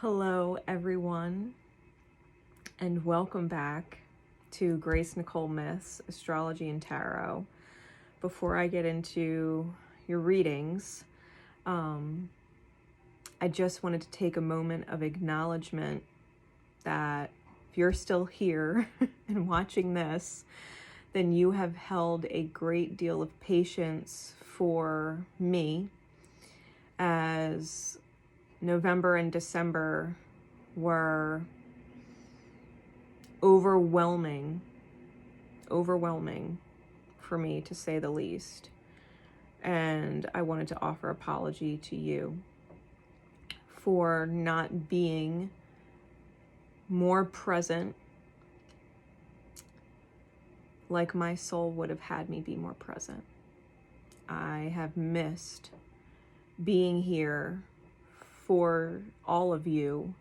Hello, everyone, and welcome back to Nicole Myths, Astrology and Tarot. Before I get into your readings, I just wanted to take a moment of acknowledgement that if you're still here and watching this, then you have held a great deal of patience for me as November and December were overwhelming for me, to say the least. And I wanted to offer apology to you for not being more present like my soul would have had me be more present. I have missed being here for all of you,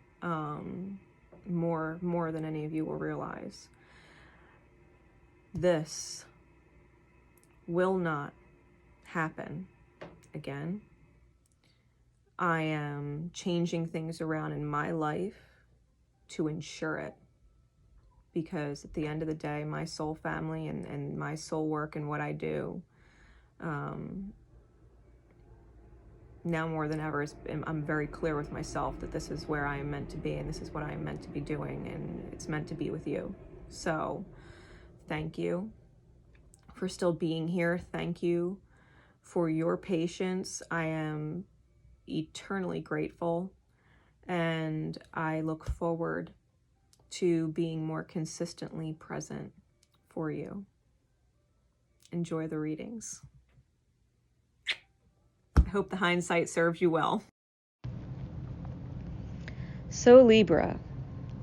more than any of you will realize. This will not happen again. I am changing things around in my life to ensure it, because at the end of the day, my soul family and my soul work and what I do, now more than ever, I'm very clear with myself that this is where I am meant to be and this is what I am meant to be doing, and it's meant to be with you. So thank you for still being here. Thank you for your patience. I am eternally grateful, and I look forward to being more consistently present for you. Enjoy the readings. I hope the hindsight serves you well. So Libra,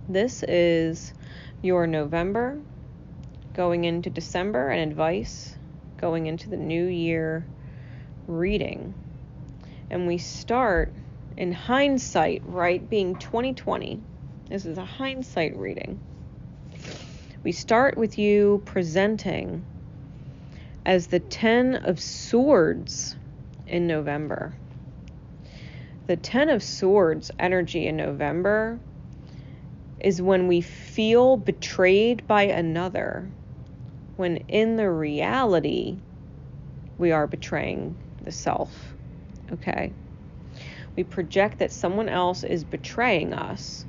this is your November going into December and advice going into the new year reading. And we start in hindsight, right, being 2020. This is a hindsight reading. We start with you presenting as the 10 of Swords in November. The 10 of Swords energy in November is when we feel betrayed by another, when in the reality we are betraying the self, okay? We project that someone else is betraying us,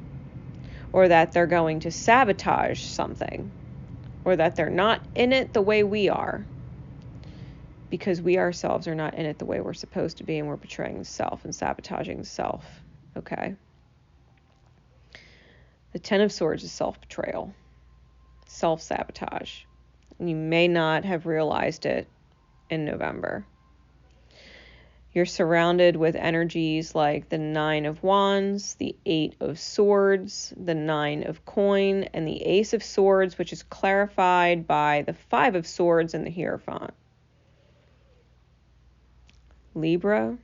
or that they're going to sabotage something, or that they're not in it the way we are, because we ourselves are not in it the way we're supposed to be, and we're betraying the self and sabotaging the self, okay? The 10 of Swords is self-betrayal, self-sabotage. And you may not have realized it in November. You're surrounded with energies like the 9 of Wands, the 8 of Swords, the 9 of Coin, and the Ace of Swords, which is clarified by the 5 of Swords and the Hierophant. Libra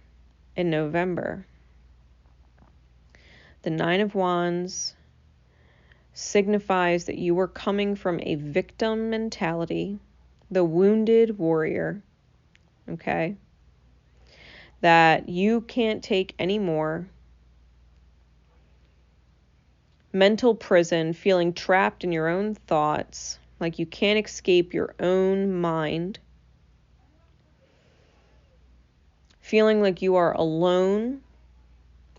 in November. The 9 of Wands signifies that you are coming from a victim mentality, the wounded warrior, okay? That you can't take any more. Mental prison, feeling trapped in your own thoughts, like you can't escape your own mind. Feeling like you are alone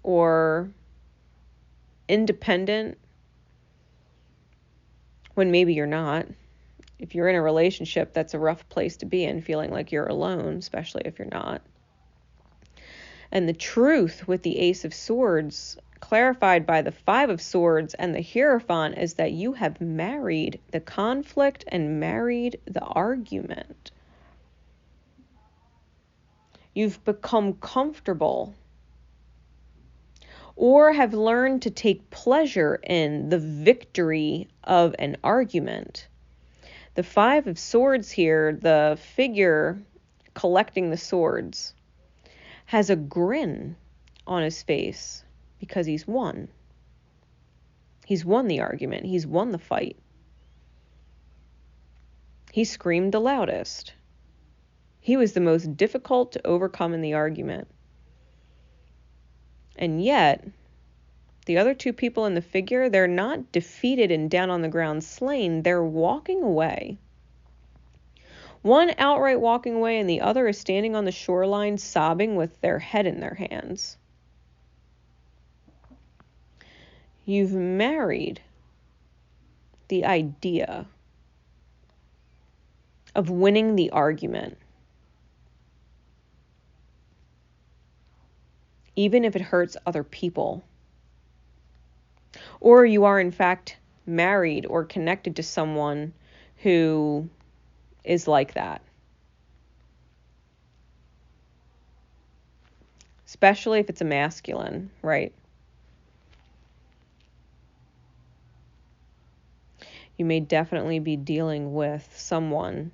or independent when maybe you're not. If you're in a relationship, that's a rough place to be in, feeling like you're alone, especially if you're not. And the truth with the Ace of Swords, clarified by the 5 of Swords and the Hierophant, is that you have married the conflict and married the argument. You've become comfortable or have learned to take pleasure in the victory of an argument. The 5 of Swords here, the figure collecting the swords, has a grin on his face because he's won. He's won the argument. He's won the fight. He screamed the loudest. He was the most difficult to overcome in the argument. And yet, The other two people in the figure, they're not defeated and down on the ground slain. They're walking away. One outright walking away, and the other is standing on the shoreline sobbing with their head in their hands. You've married the idea of winning the argument, even if it hurts other people. Or you are, in fact, married or connected to someone who is like that. Especially if it's a masculine, right? You may definitely be dealing with someone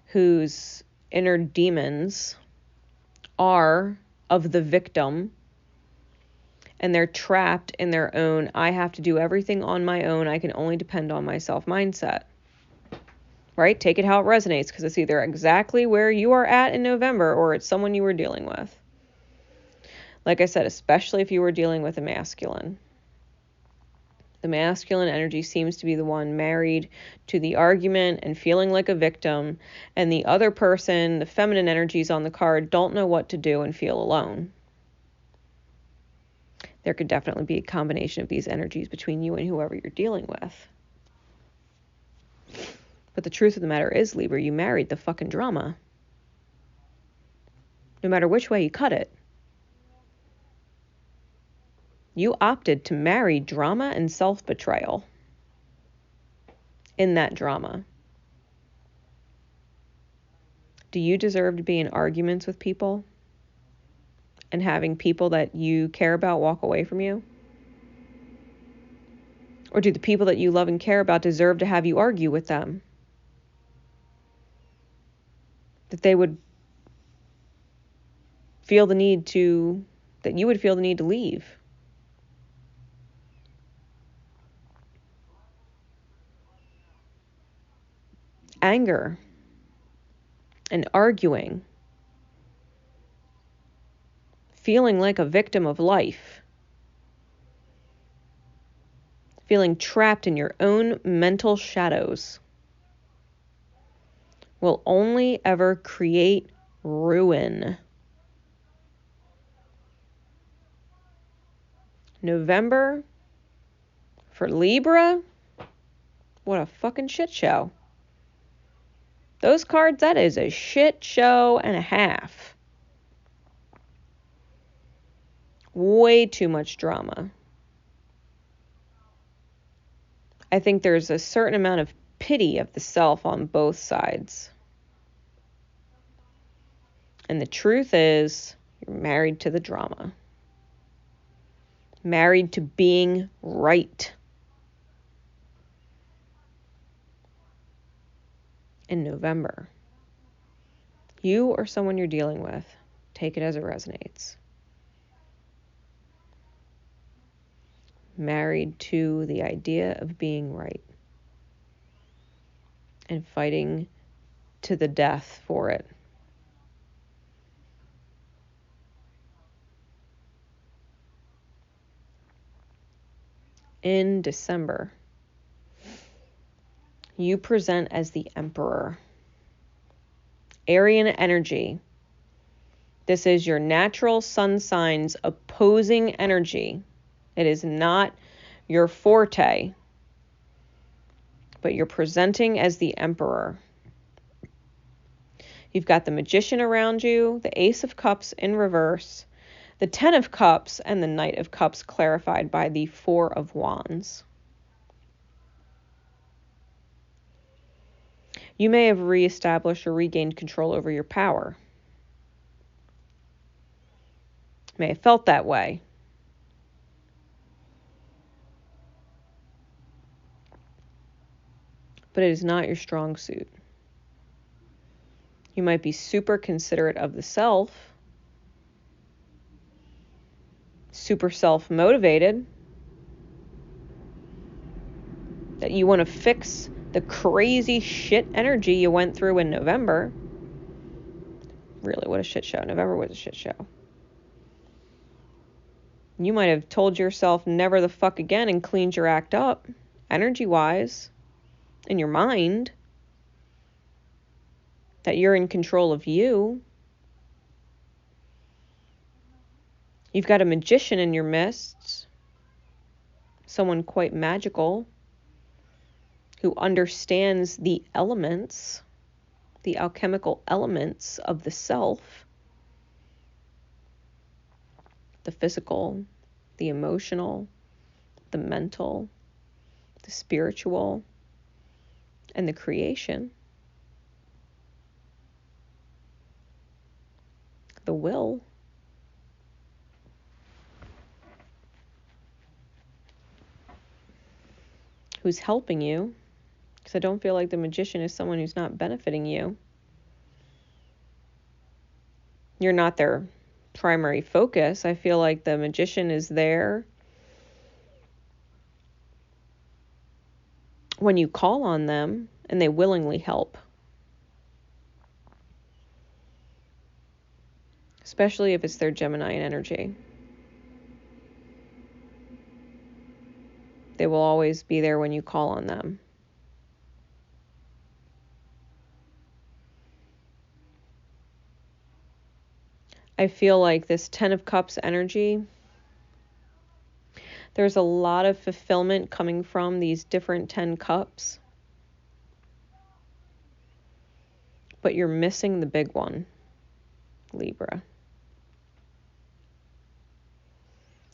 whose inner demons are of the victim, and they're trapped in their own, I have to do everything on my own, I can only depend on myself mindset. Right? Take it how it resonates, because it's either exactly where you are at in November or it's someone you were dealing with. Like I said, especially if you were dealing with a masculine. The masculine energy seems to be the one married to the argument and feeling like a victim, and the other person, the feminine energies on the card, don't know what to do and feel alone. There could definitely be a combination of these energies between you and whoever you're dealing with. But the truth of the matter is, Libra, you married the fucking drama. No matter which way you cut it. You opted to marry drama and self-betrayal in that drama. Do you deserve to be in arguments with people and having people that you care about walk away from you? Or do the people that you love and care about deserve to have you argue with them? That they would feel the need to, that you would feel the need to leave. Anger and arguing, feeling like a victim of life, feeling trapped in your own mental shadows will only ever create ruin. November for Libra, what a fucking shit show. Those cards, that is a shit show and a half. Way too much drama. I think there's a certain amount of pity of the self on both sides. And the truth is, you're married to the drama. Married to being right. In November. You or someone you're dealing with, take it as it resonates. Married to the idea of being right. And fighting to the death for it. In December, you present as the Emperor. Arian energy. This is your natural sun sign's opposing energy. It is not your forte, but you're presenting as the Emperor. You've got the Magician around you, the Ace of Cups in reverse, the Ten of Cups, and the Knight of Cups clarified by the Four of Wands. You may have reestablished or regained control over your power. May have felt that way. But it is not your strong suit. You might be super considerate of the self, super self-motivated, that you want to fix the crazy shit energy you went through in November. Really, what a shit show. November was a shit show. You might have told yourself never the fuck again and cleaned your act up, energy-wise, in your mind, that you're in control of you. You've got a magician in your midst, someone quite magical, who understands the elements, the alchemical elements of the self, the physical, the emotional, the mental, the spiritual, and the creation, the will. Who's helping you, because I don't feel like the magician is someone who's not benefiting you. You're not their primary focus. I feel like the magician is there when you call on them and they willingly help. Especially if it's their Gemini energy. They will always be there when you call on them. I feel like this 10 of Cups energy, there's a lot of fulfillment coming from these different 10 cups. But you're missing the big one, Libra.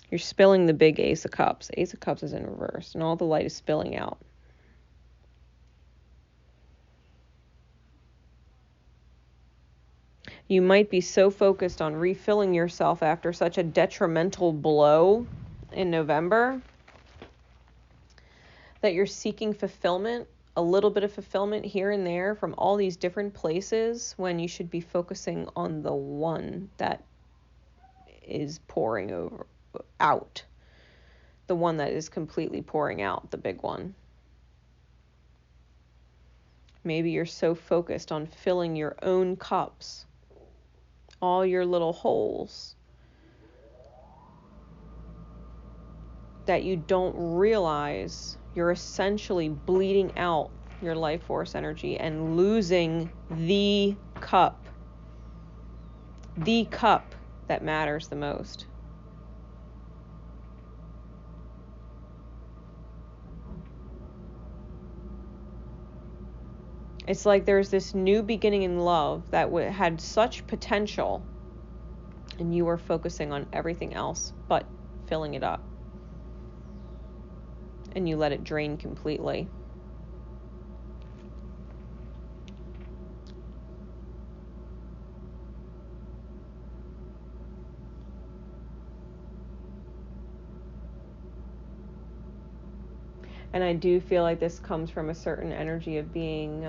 You're spilling the big Ace of Cups. Ace of Cups is in reverse, and all the light is spilling out. You might be so focused on refilling yourself after such a detrimental blow in November that you're seeking fulfillment, a little bit of fulfillment here and there from all these different places, when you should be focusing on the one that is pouring out. The one that is completely pouring out, the big one. Maybe you're so focused on filling your own cups, all your little holes, that you don't realize you're essentially bleeding out your life force energy and losing the cup that matters the most. It's like there's this new beginning in love that had such potential, and you were focusing on everything else but filling it up. And you let it drain completely. And I do feel like this comes from a certain energy of being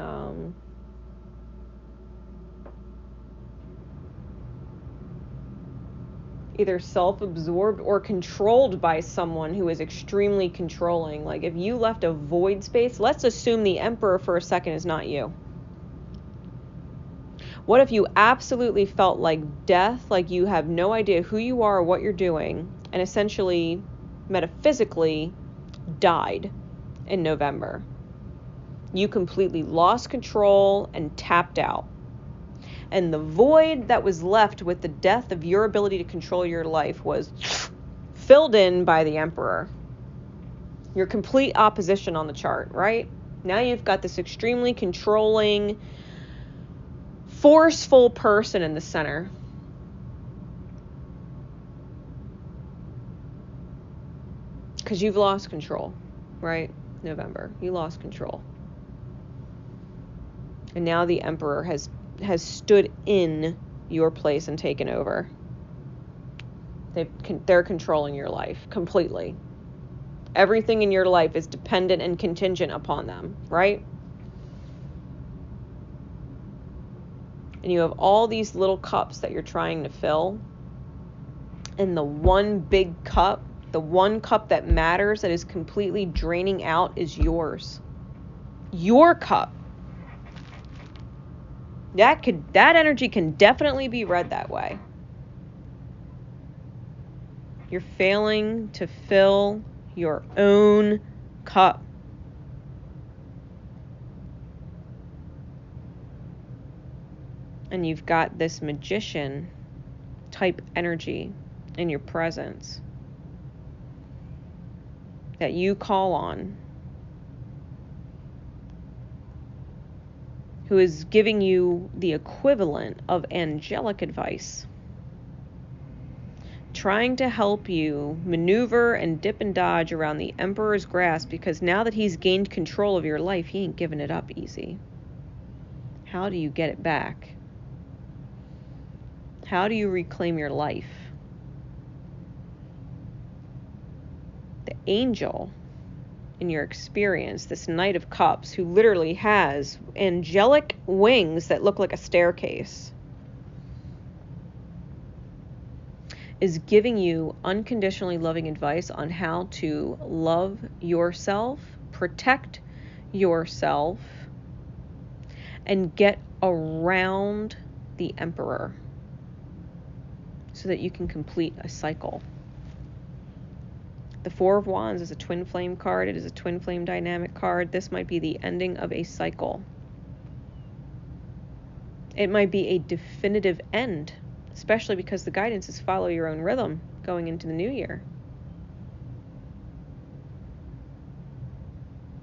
either self-absorbed or controlled by someone who is extremely controlling. Like if you left a void space, let's assume the Emperor for a second is not you. What if you absolutely felt like death, like you have no idea who you are or what you're doing, and essentially, metaphysically, died in November? You completely lost control and tapped out. And the void that was left with the death of your ability to control your life was filled in by the Emperor. Your complete opposition on the chart, right? Now you've got this extremely controlling, forceful person in the center. Because you've lost control, right? November, you lost control. And now the Emperor has stood in your place and taken over. They're controlling your life completely. Everything in your life is dependent and contingent upon them, right? And you have all these little cups that you're trying to fill. And the one big cup, the one cup that matters, that is completely draining out, is yours. Your cup. That energy can definitely be read that way. You're failing to fill your own cup. And you've got this magician type energy in your presence that you call on, who is giving you the equivalent of angelic advice, trying to help you maneuver and dip and dodge around the Emperor's grasp, because now that he's gained control of your life, he ain't giving it up easy. How do you get it back? How do you reclaim your life? The angel in your experience, this Knight of Cups, who literally has angelic wings that look like a staircase, is giving you unconditionally loving advice on how to love yourself, protect yourself, and get around the Emperor so that you can complete a cycle. The Four of Wands is a twin flame card. It is a twin flame dynamic card. This might be the ending of a cycle. It might be a definitive end, especially because the guidance is follow your own rhythm going into the new year.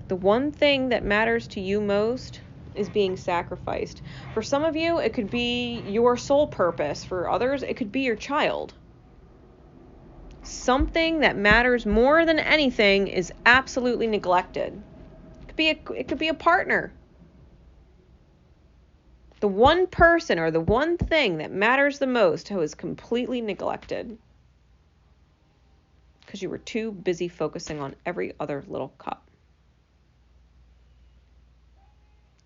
The one thing that matters to you most is being sacrificed. For some of you, it could be your sole purpose. For others, it could be your child. Something that matters more than anything is absolutely neglected. It could be a partner. The one person or the one thing that matters the most who is completely neglected because you were too busy focusing on every other little cup.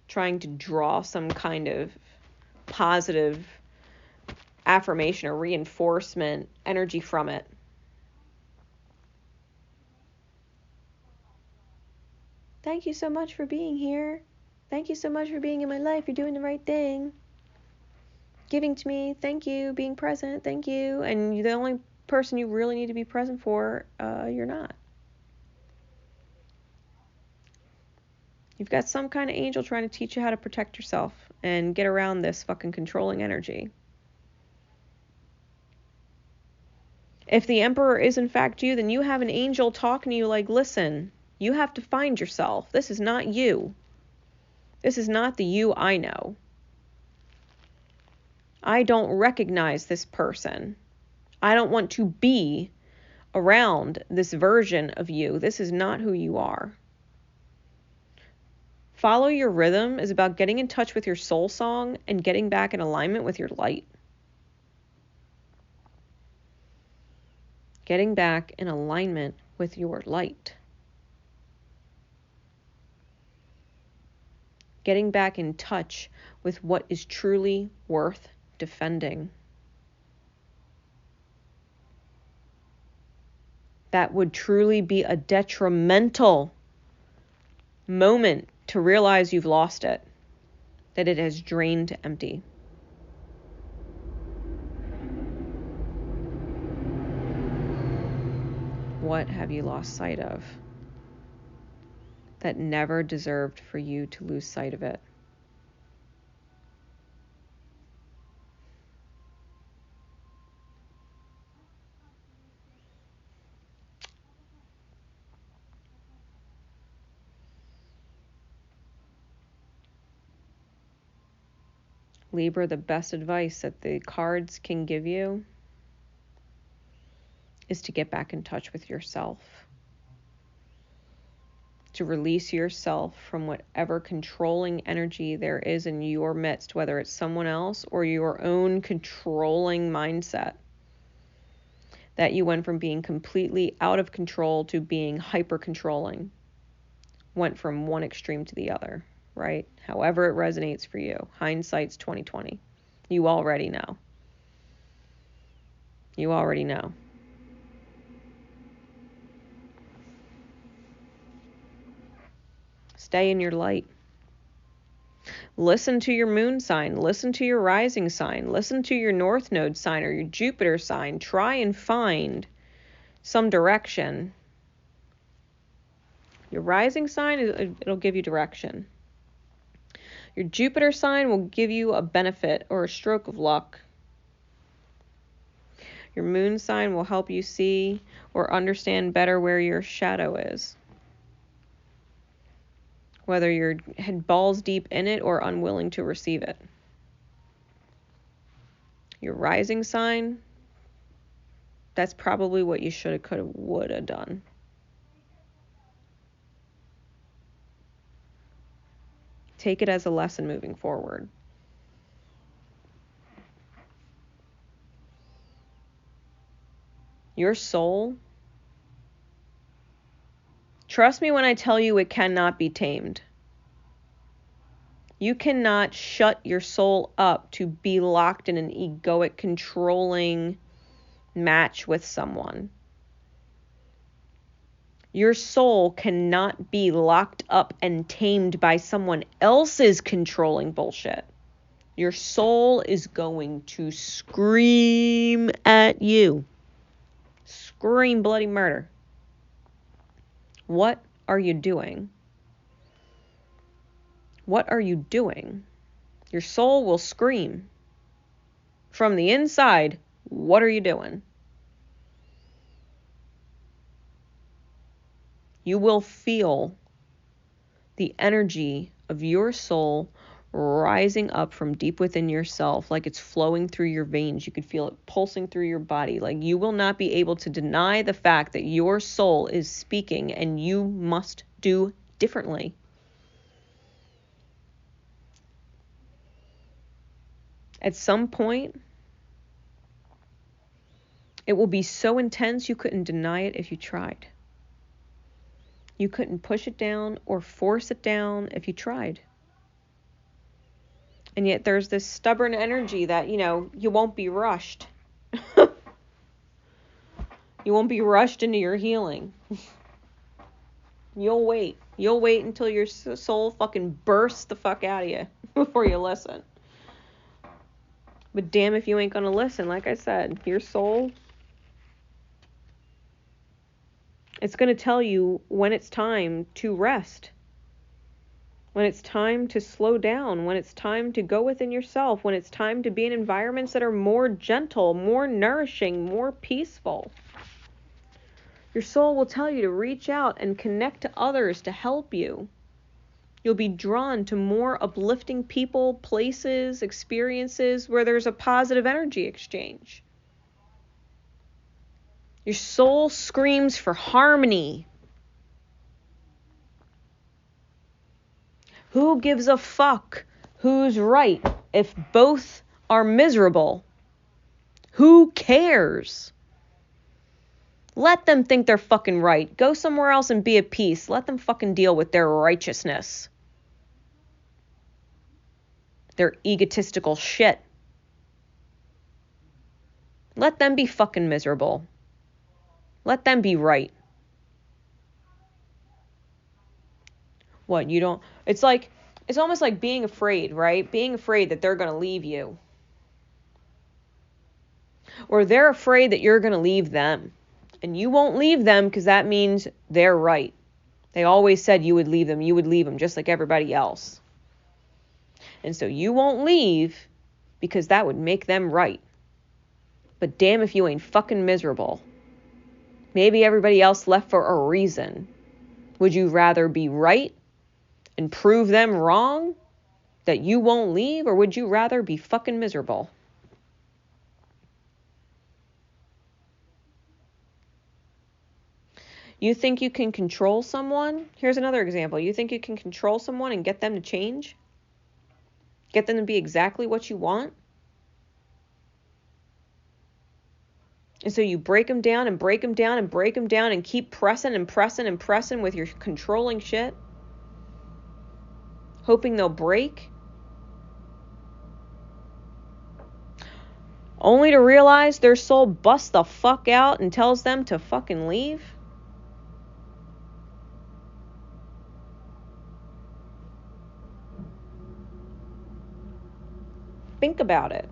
Trying to draw some kind of positive affirmation or reinforcement energy from it. Thank you so much for being here. Thank you so much for being in my life. You're doing the right thing. Giving to me. Thank you. Being present. Thank you. And the only person you really need to be present for, you're not. You've got some kind of angel trying to teach you how to protect yourself and get around this fucking controlling energy. If the Emperor is in fact you, then you have an angel talking to you like, listen, you have to find yourself. This is not you. This is not the you I know. I don't recognize this person. I don't want to be around this version of you. This is not who you are. Follow your rhythm is about getting in touch with your soul song and getting back in alignment with your light. Getting back in alignment with your light. Getting back in touch with what is truly worth defending. That would truly be a detrimental moment to realize you've lost it, that it has drained empty. What have you lost sight of that never deserved for you to lose sight of it? Libra, the best advice that the cards can give you is to get back in touch with yourself. To release yourself from whatever controlling energy there is in your midst, whether it's someone else or your own controlling mindset. That you went from being completely out of control to being hyper controlling. Went from one extreme to the other, right? However it resonates for you. Hindsight's 2020. You already know. You already know. Stay in your light. Listen to your moon sign. Listen to your rising sign. Listen to your north node sign or your Jupiter sign. Try and find some direction. Your rising sign, it'll give you direction. Your Jupiter sign will give you a benefit or a stroke of luck. Your moon sign will help you see or understand better where your shadow is, whether you're head balls deep in it or unwilling to receive it. Your rising sign, that's probably what you should have, could have, would have done. Take it as a lesson moving forward. Your soul, trust me when I tell you it cannot be tamed. You cannot shut your soul up to be locked in an egoic, controlling match with someone. Your soul cannot be locked up and tamed by someone else's controlling bullshit. Your soul is going to scream at you. Scream bloody murder. What are you doing? What are you doing? Your soul will scream. From the inside, what are you doing? You will feel the energy of your soul rising up from deep within yourself, like it's flowing through your veins. You could feel it pulsing through your body. Like you will not be able to deny the fact that your soul is speaking and you must do differently. At some point, it will be so intense you couldn't deny it if you tried. You couldn't push it down or force it down if you tried. And yet there's this stubborn energy that, you won't be rushed. You won't be rushed into your healing. You'll wait. You'll wait until your soul fucking bursts the fuck out of you before you listen. But damn if you ain't gonna listen. Like I said, your soul, it's going to tell you when it's time to rest, when it's time to slow down, when it's time to go within yourself, when it's time to be in environments that are more gentle, more nourishing, more peaceful. Your soul will tell you to reach out and connect to others to help you. You'll be drawn to more uplifting people, places, experiences where there's a positive energy exchange. Your soul screams for harmony. Who gives a fuck who's right if both are miserable? Who cares? Let them think they're fucking right. Go somewhere else and be at peace. Let them fucking deal with their righteousness. Their egotistical shit. Let them be fucking miserable. Let them be right. What, you don't... It's almost like being afraid, right? Being afraid that they're going to leave you. Or they're afraid that you're going to leave them. And you won't leave them because that means they're right. They always said you would leave them just like everybody else. And so you won't leave because that would make them right. But damn if you ain't fucking miserable. Maybe everybody else left for a reason. Would you rather be right and prove them wrong that you won't leave, or would you rather be fucking miserable? You think you can control someone? Here's another example. You think you can control someone and get them to change? Get them to be exactly what you want? And so you break them down and break them down and break them down and keep pressing and pressing and pressing with your controlling shit, hoping they'll break, only to realize their soul busts the fuck out and tells them to fucking leave. Think about it.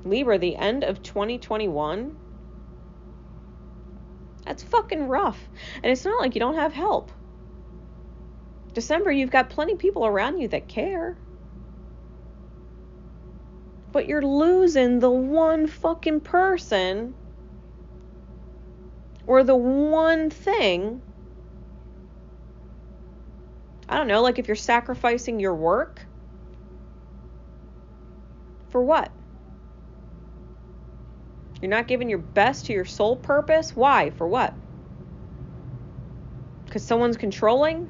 Libra, the end of 2021, That's fucking rough. And it's not like you don't have help. December, you've got plenty of people around you that care. But you're losing the one fucking person or the one thing. I don't know, like if you're sacrificing your work. For what? You're not giving your best to your sole purpose? Why? For what? Because someone's controlling?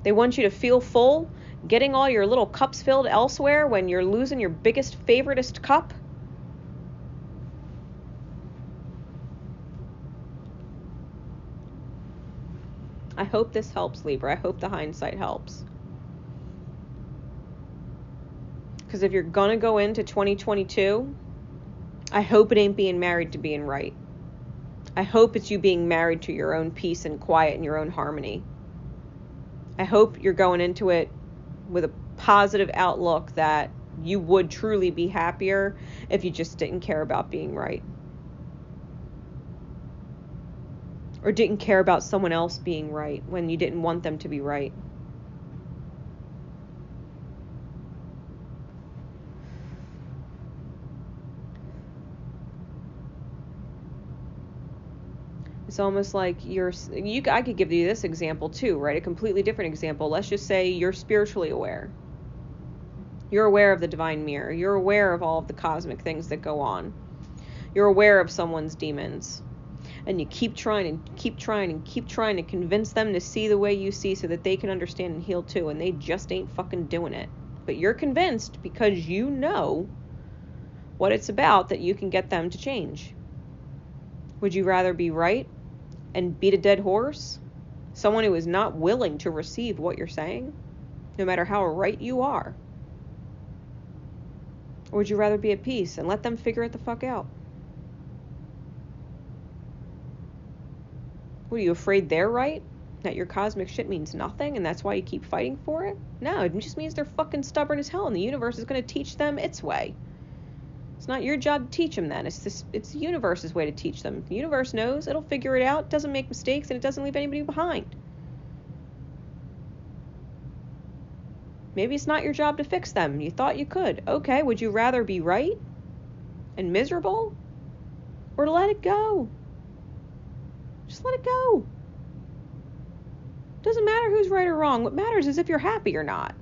They want you to feel full, getting all your little cups filled elsewhere when you're losing your biggest, favoritist cup? I hope this helps, Libra. I hope the hindsight helps. Because if you're going to go into 2022, I hope it ain't being married to being right. I hope it's you being married to your own peace and quiet and your own harmony. I hope you're going into it with a positive outlook that you would truly be happier if you just didn't care about being right. Or didn't care about someone else being right when you didn't want them to be right. It's almost like I could give you this example too, right? A completely different example. Let's just say you're spiritually aware. You're aware of the divine mirror. You're aware of all of the cosmic things that go on. You're aware of someone's demons. And you keep trying and keep trying and keep trying to convince them to see the way you see so that they can understand and heal too. And they just ain't fucking doing it. But you're convinced because you know what it's about that you can get them to change. Would you rather be right and beat a dead horse? Someone who is not willing to receive what you're saying, no matter how right you are? Or would you rather be at peace and let them figure it the fuck out? What, are you afraid they're right? That your cosmic shit means nothing and that's why you keep fighting for it? No, it just means they're fucking stubborn as hell and the universe is going to teach them its way. It's not your job to teach them that. It's the universe's way to teach them. The universe knows. It'll figure it out. It doesn't make mistakes and it doesn't leave anybody behind. Maybe it's not your job to fix them. You thought you could. Okay, would you rather be right and miserable or let it go? Just let it go. Doesn't matter who's right or wrong. What matters is if you're happy or not.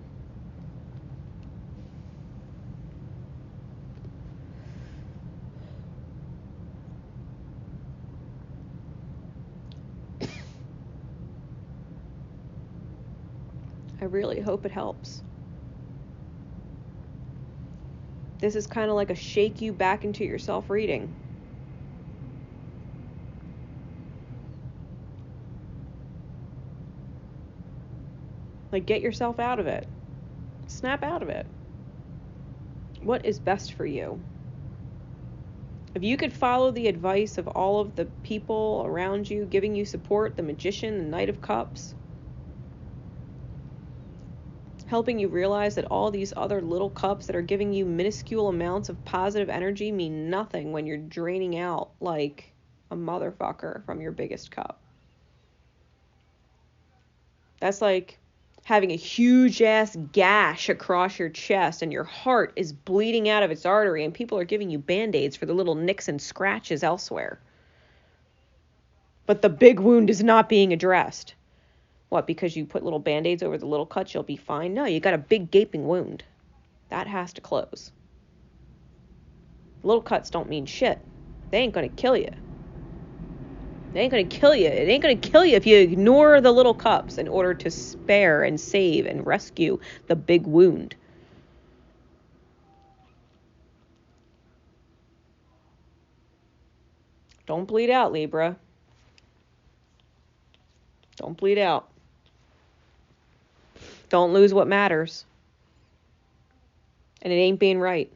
I really hope it helps. This is kind of like a shake you back into yourself reading. Like, get yourself out of it. Snap out of it. What is best for you? If you could follow the advice of all of the people around you giving you support, the Magician, the Knight of Cups, helping you realize that all these other little cups that are giving you minuscule amounts of positive energy mean nothing when you're draining out like a motherfucker from your biggest cup. That's like having a huge ass gash across your chest and your heart is bleeding out of its artery and people are giving you band-aids for the little nicks and scratches elsewhere. But the big wound is not being addressed. What, because you put little band-aids over the little cuts, you'll be fine? No, you got a big gaping wound. That has to close. Little cuts don't mean shit. They ain't gonna kill you. It ain't going to kill you. It ain't going to kill you if you ignore the little cups in order to spare and save and rescue the big wound. Don't bleed out, Libra. Don't bleed out. Don't lose what matters. And it ain't being right.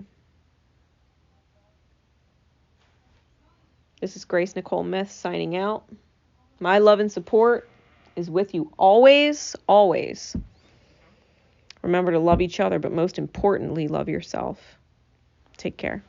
This is Grace Nicole Myths signing out. My love and support is with you always, always. Remember to love each other, but most importantly, love yourself. Take care.